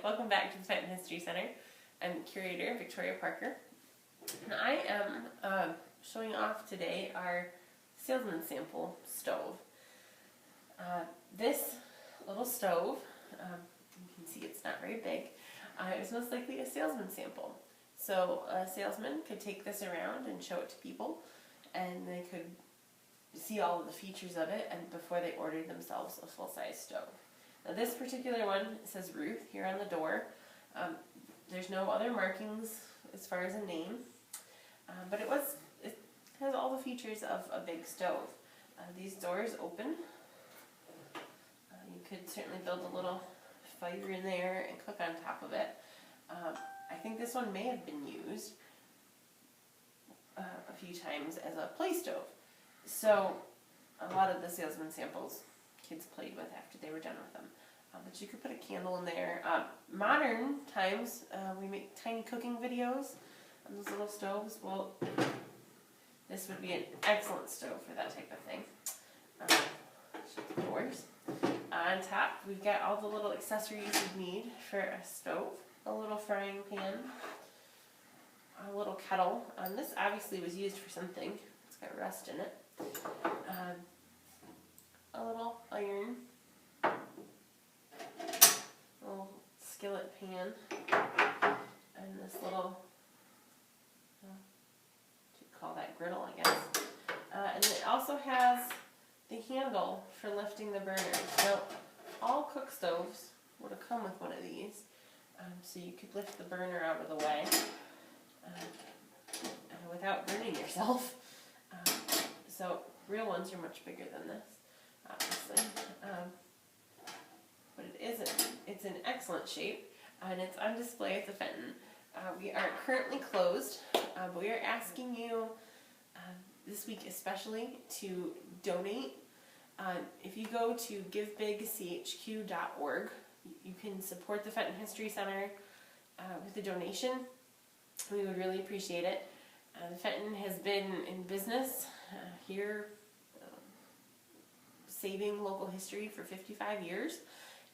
welcome back to the Fenton History Center. I'm curator Victoria Parker, and I am showing off today our Salesman sample stove. This little stove, you can see it's not very big, is most likely a Salesman sample. So a salesman could take this around and show it to people, and they could see all of the features of it and before they ordered themselves a full-size stove. Now this particular one says Ruth here on the door. There's no other markings as far as a name, but it has all the features of a big stove. These doors open. You could certainly build a little fire in there and cook on top of it. I think this one may have been used a few times as a play stove. So a lot of the Salesman samples kids played with after they were done with them. But you could put a candle in there. Modern times, we make tiny cooking videos on those little stoves. Well, this would be an excellent stove for that type of thing. Shut the doors. On top, we've got all the little accessories you need for a stove. A little frying pan, a little kettle. This obviously was used for something. It's got rust in it. A little iron, a little skillet pan, and this little, what do you call that, griddle, I guess. And it also has the handle for lifting the burner. Now, all cook stoves would have come with one of these, so you could lift the burner out of the way without burning yourself. So real ones are much bigger than this, obviously, but it's in excellent shape, and it's on display at the Fenton. We are currently closed, but we are asking you this week especially to donate. If you go to givebigchq.org, you can support the Fenton History Center with a donation. We would really appreciate it. The Fenton has been in business here saving local history for 55 years,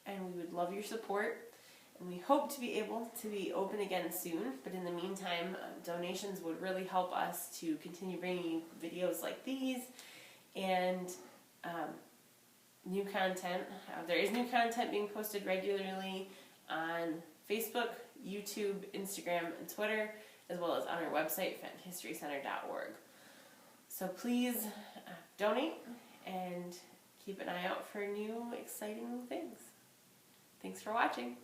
and we would love your support. And we hope to be able to be open again soon, but in the meantime, donations would really help us to continue bringing you videos like these and new content. There is new content being posted regularly on Facebook, YouTube, Instagram, and Twitter, as well as on our website, fentonhistorycenter.org. So please donate and keep an eye out for new exciting things. Thanks for watching.